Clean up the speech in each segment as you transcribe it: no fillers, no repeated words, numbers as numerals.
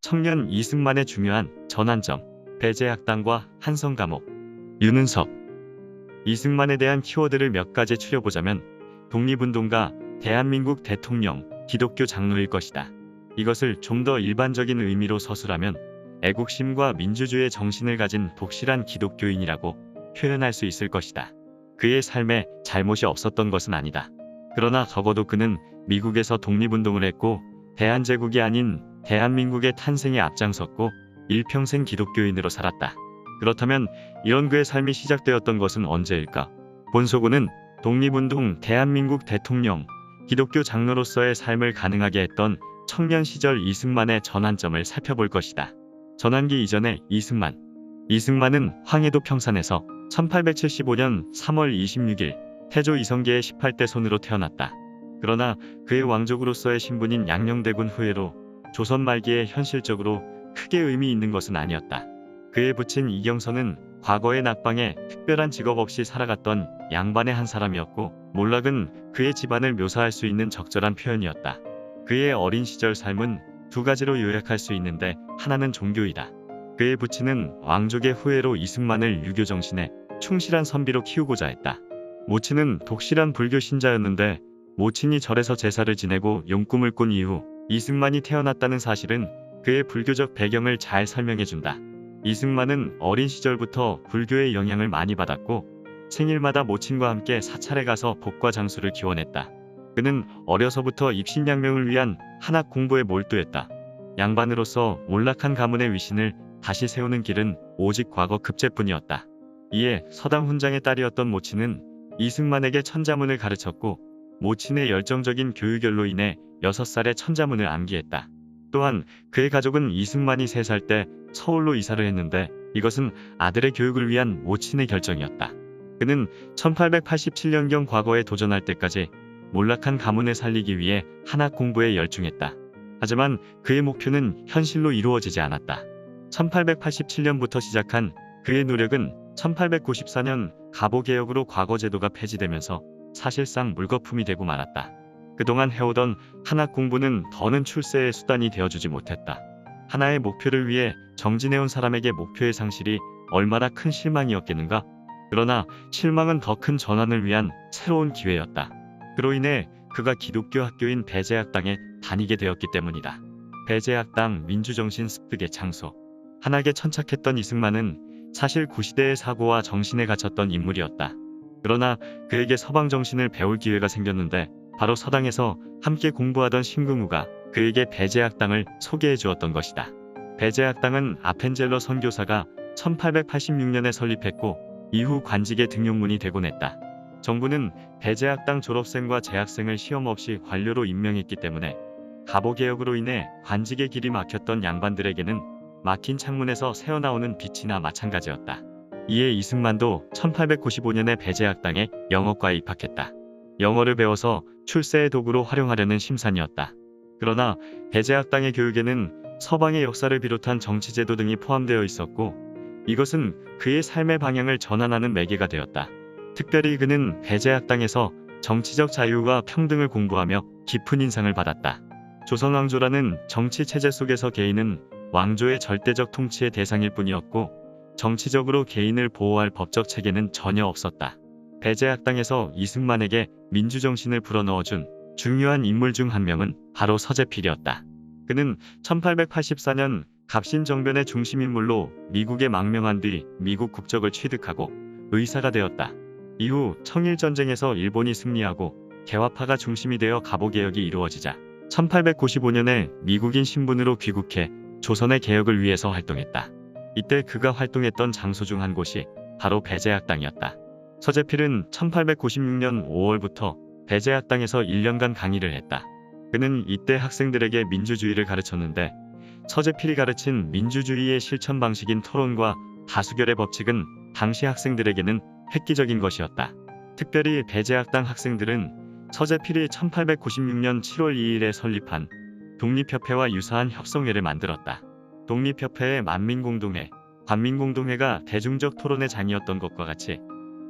청년 이승만의 중요한 전환점, 배제학당과 한성감옥. 윤은석. 이승만에 대한 키워드를 몇 가지 추려보자면 독립운동가, 대한민국 대통령, 기독교 장로일 것이다. 이것을 좀 더 일반적인 의미로 서술하면 애국심과 민주주의의 정신을 가진 독실한 기독교인이라고 표현할 수 있을 것이다. 그의 삶에 잘못이 없었던 것은 아니다. 그러나 적어도 그는 미국에서 독립운동을 했고 대한제국이 아닌 대한민국의 탄생에 앞장섰고 일평생 기독교인으로 살았다. 그렇다면 이런 그의 삶이 시작되었던 것은 언제일까? 본소구는 독립운동, 대한민국 대통령, 기독교 장로로서의 삶을 가능하게 했던 청년 시절 이승만의 전환점을 살펴볼 것이다. 전환기 이전의 이승만. 이승만은 황해도 평산에서 1875년 3월 26일 태조 이성계의 18대 손으로 태어났다. 그러나 그의 왕족으로서의 신분인 양녕대군 후예로 조선 말기에 현실적으로 크게 의미 있는 것은 아니었다. 그의 부친 이경선은 과거의 낙방에 특별한 직업 없이 살아갔던 양반의 한 사람이었고 몰락은 그의 집안을 묘사할 수 있는 적절한 표현이었다. 그의 어린 시절 삶은 두 가지로 요약할 수 있는데 하나는 종교이다. 그의 부친은 왕족의 후예로 이승만을 유교 정신에 충실한 선비로 키우고자 했다. 모친은 독실한 불교 신자였는데 모친이 절에서 제사를 지내고 용꿈을 꾼 이후 이승만이 태어났다는 사실은 그의 불교적 배경을 잘 설명해준다. 이승만은 어린 시절부터 불교의 영향을 많이 받았고 생일마다 모친과 함께 사찰에 가서 복과 장수를 기원했다. 그는 어려서부터 입신양명을 위한 한학 공부에 몰두했다. 양반으로서 몰락한 가문의 위신을 다시 세우는 길은 오직 과거 급제뿐이었다. 이에 서당 훈장의 딸이었던 모친은 이승만에게 천자문을 가르쳤고 모친의 열정적인 교육열로 인해 6살에 천자문을 암기했다. 또한 그의 가족은 이승만이 3살 때 서울로 이사를 했는데 이것은 아들의 교육을 위한 모친의 결정이었다. 그는 1887년경 과거에 도전할 때까지 몰락한 가문을 살리기 위해 한학 공부에 열중했다. 하지만 그의 목표는 현실로 이루어지지 않았다. 1887년부터 시작한 그의 노력은 1894년 가보개혁으로 과거제도가 폐지되면서 사실상 물거품이 되고 말았다. 그동안 해오던 한학 공부는 더는 출세의 수단이 되어주지 못했다. 하나의 목표를 위해 정진해온 사람에게 목표의 상실이 얼마나 큰 실망이었겠는가? 그러나 실망은 더 큰 전환을 위한 새로운 기회였다. 그로 인해 그가 기독교 학교인 배제학당에 다니게 되었기 때문이다. 배제학당 민주정신 습득의 장소. 한학에 천착했던 이승만은 사실 구시대의 사고와 정신에 갇혔던 인물이었다. 그러나 그에게 서방 정신을 배울 기회가 생겼는데 바로 서당에서 함께 공부하던 심금우가 그에게 배제학당을 소개해 주었던 것이다. 배제학당은 아펜젤러 선교사가 1886년에 설립했고 이후 관직에 등용문이 되곤 했다. 정부는 배제학당 졸업생과 재학생을 시험 없이 관료로 임명했기 때문에 가보개혁으로 인해 관직의 길이 막혔던 양반들에게는 막힌 창문에서 새어나오는 빛이나 마찬가지였다. 이에 이승만도 1895년에 배제학당에 영어과에 입학했다. 영어를 배워서 출세의 도구로 활용하려는 심산이었다. 그러나 배제학당의 교육에는 서방의 역사를 비롯한 정치제도 등이 포함되어 있었고 이것은 그의 삶의 방향을 전환하는 매개가 되었다. 특별히 그는 배제학당에서 정치적 자유와 평등을 공부하며 깊은 인상을 받았다. 조선왕조라는 정치체제 속에서 개인은 왕조의 절대적 통치의 대상일 뿐이었고 정치적으로 개인을 보호할 법적 체계는 전혀 없었다. 배제학당에서 이승만에게 민주정신을 불어넣어준 중요한 인물 중 한 명은 바로 서재필이었다. 그는 1884년 갑신정변의 중심인물로 미국에 망명한 뒤 미국 국적을 취득하고 의사가 되었다. 이후 청일전쟁에서 일본이 승리하고 개화파가 중심이 되어 가보개혁이 이루어지자 1895년에 미국인 신분으로 귀국해 조선의 개혁을 위해서 활동했다. 이때 그가 활동했던 장소 중 한 곳이 바로 배제학당이었다. 서재필은 1896년 5월부터 배제학당에서 1년간 강의를 했다. 그는 이때 학생들에게 민주주의를 가르쳤는데 서재필이 가르친 민주주의의 실천 방식인 토론과 다수결의 법칙은 당시 학생들에게는 획기적인 것이었다. 특별히 배제학당 학생들은 서재필이 1896년 7월 2일에 설립한 독립협회와 유사한 협성회를 만들었다. 독립협회의 만민공동회, 관민공동회가 대중적 토론의 장이었던 것과 같이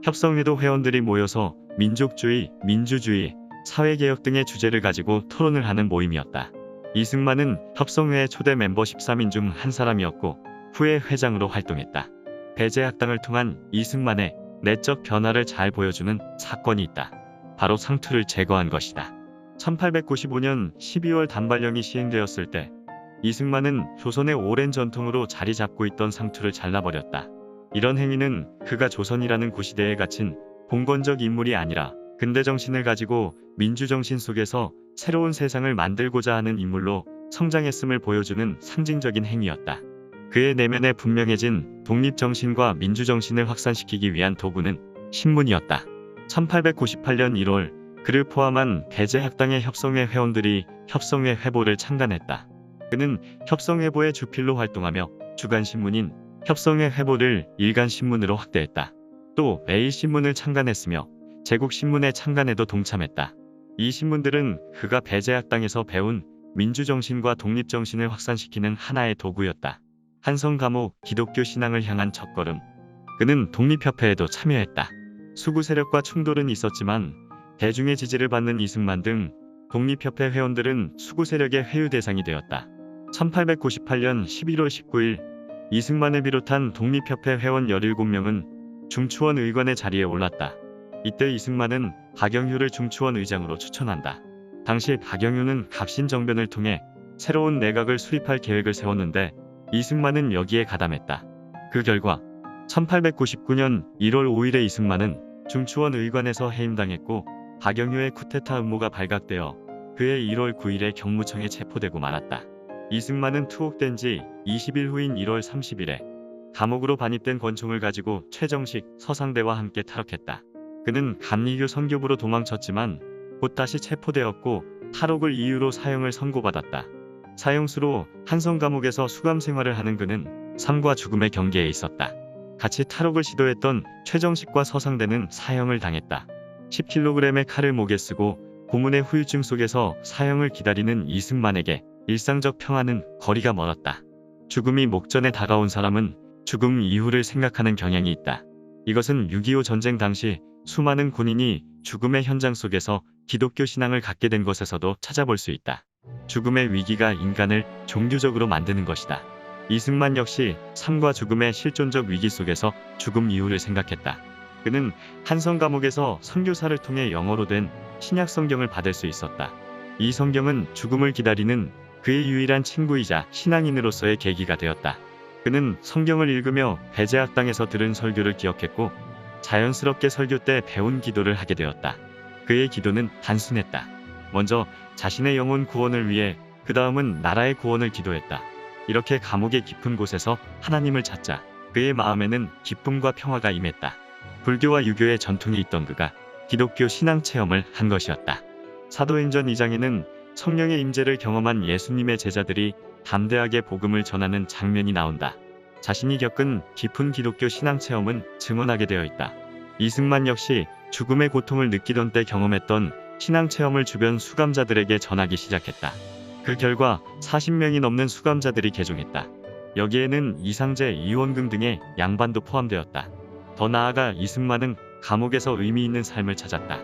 협성회도 회원들이 모여서 민족주의, 민주주의, 사회개혁 등의 주제를 가지고 토론을 하는 모임이었다. 이승만은 협성회의 초대 멤버 13인 중 한 사람이었고 후에 회장으로 활동했다. 배제학당을 통한 이승만의 내적 변화를 잘 보여주는 사건이 있다. 바로 상투를 제거한 것이다. 1895년 12월 단발령이 시행되었을 때 이승만은 조선의 오랜 전통으로 자리 잡고 있던 상투를 잘라버렸다. 이런 행위는 그가 조선이라는 구시대에 갇힌 봉건적 인물이 아니라 근대 정신을 가지고 민주정신 속에서 새로운 세상을 만들고자 하는 인물로 성장했음을 보여주는 상징적인 행위였다. 그의 내면에 분명해진 독립정신과 민주정신을 확산시키기 위한 도구는 신문이었다. 1898년 1월 그를 포함한 배제학당의 협성회 회원들이 협성회 회보를 창간했다. 그는 협성회보의 주필로 활동하며 주간신문인 협성회 회보를 일간신문으로 확대했다. 또 매일신문을 창간했으며 제국신문의 창간에도 동참했다. 이 신문들은 그가 배제학당에서 배운 민주정신과 독립정신을 확산시키는 하나의 도구였다. 한성감옥 기독교 신앙을 향한 첫걸음. 그는 독립협회에도 참여했다. 수구 세력과 충돌은 있었지만 대중의 지지를 받는 이승만 등 독립협회 회원들은 수구 세력의 회유 대상이 되었다. 1898년 11월 19일 이승만을 비롯한 독립협회 회원 17명은 중추원 의관의 자리에 올랐다. 이때 이승만은 박영휴를 중추원 의장으로 추천한다. 당시 박영휴는 갑신정변을 통해 새로운 내각을 수립할 계획을 세웠는데 이승만은 여기에 가담했다. 그 결과 1899년 1월 5일에 이승만은 중추원 의관에서 해임당했고 박영휴의 쿠데타 음모가 발각되어 그해 1월 9일에 경무청에 체포되고 말았다. 이승만은 투옥된 지 20일 후인 1월 30일에 감옥으로 반입된 권총을 가지고 최정식 서상대와 함께 탈옥했다. 그는 감리교 선교부로 도망쳤지만 곧 다시 체포되었고 탈옥을 이유로 사형을 선고받았다. 사형수로 한성감옥에서 수감 생활을 하는 그는 삶과 죽음의 경계에 있었다. 같이 탈옥을 시도했던 최정식과 서상대는 사형을 당했다. 10kg의 칼을 목에 쓰고 고문의 후유증 속에서 사형을 기다리는 이승만에게 일상적 평화는 거리가 멀었다. 죽음이 목전에 다가온 사람은 죽음 이후를 생각하는 경향이 있다. 이것은 6.25 전쟁 당시 수많은 군인이 죽음의 현장 속에서 기독교 신앙을 갖게 된 것에서도 찾아볼 수 있다. 죽음의 위기가 인간을 종교적으로 만드는 것이다. 이승만 역시 삶과 죽음의 실존적 위기 속에서 죽음 이후를 생각했다. 그는 한성감옥에서 선교사를 통해 영어로 된 신약 성경을 받을 수 있었다. 이 성경은 죽음을 기다리는 그의 유일한 친구이자 신앙인으로서의 계기가 되었다. 그는 성경을 읽으며 배제학당에서 들은 설교를 기억했고 자연스럽게 설교 때 배운 기도를 하게 되었다. 그의 기도는 단순했다. 먼저 자신의 영혼 구원을 위해 그 다음은 나라의 구원을 기도했다. 이렇게 감옥의 깊은 곳에서 하나님을 찾자 그의 마음에는 기쁨과 평화가 임했다. 불교와 유교의 전통이 있던 그가 기독교 신앙 체험을 한 것이었다. 사도행전 2장에는 성령의 임재를 경험한 예수님의 제자들이 담대하게 복음을 전하는 장면이 나온다. 자신이 겪은 깊은 기독교 신앙 체험은 증언하게 되어 있다. 이승만 역시 죽음의 고통을 느끼던 때 경험했던 신앙 체험을 주변 수감자들에게 전하기 시작했다. 그 결과 40명이 넘는 수감자들이 개종했다. 여기에는 이상재, 이원금 등의 양반도 포함되었다. 더 나아가 이승만은 감옥에서 의미 있는 삶을 찾았다.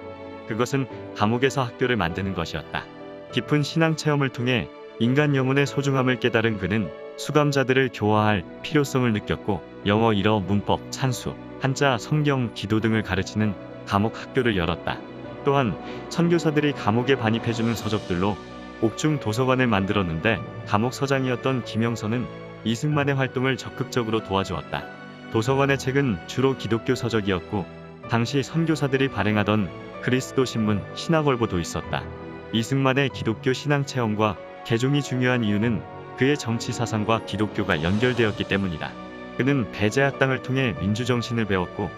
그것은 감옥에서 학교를 만드는 것이었다. 깊은 신앙 체험을 통해 인간 영혼의 소중함을 깨달은 그는 수감자들을 교화할 필요성을 느꼈고 영어, 일어, 문법, 산수, 한자, 성경, 기도 등을 가르치는 감옥 학교를 열었다. 또한 선교사들이 감옥에 반입해주는 서적들로 옥중 도서관을 만들었는데 감옥 서장이었던 김영선은 이승만의 활동을 적극적으로 도와주었다. 도서관의 책은 주로 기독교 서적이었고 당시 선교사들이 발행하던 그리스도 신문, 신학월보도 있었다. 이승만의 기독교 신앙 체험과 개종이 중요한 이유는 그의 정치 사상과 기독교가 연결되었기 때문이다. 그는 배제학당을 통해 민주정신을 배웠고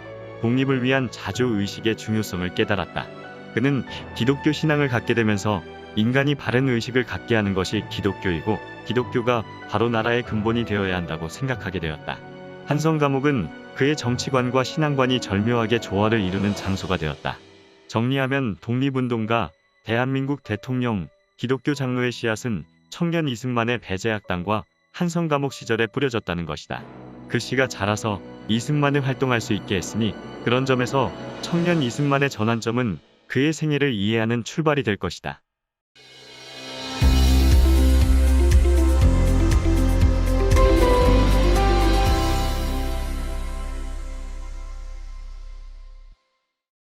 독립을 위한 자주의식의 중요성을 깨달았다. 그는 기독교 신앙을 갖게 되면서 인간이 바른 의식을 갖게 하는 것이 기독교이고 기독교가 바로 나라의 근본이 되어야 한다고 생각하게 되었다. 한성감옥은 그의 정치관과 신앙관이 절묘하게 조화를 이루는 장소가 되었다. 정리하면 독립운동가, 대한민국 대통령, 기독교 장로의 씨앗은 청년 이승만의 배제학당과 한성감옥 시절에 뿌려졌다는 것이다. 그 씨가 자라서 이승만을 활동할 수 있게 했으니 그런 점에서 청년 이승만의 전환점은 그의 생애를 이해하는 출발이 될 것이다.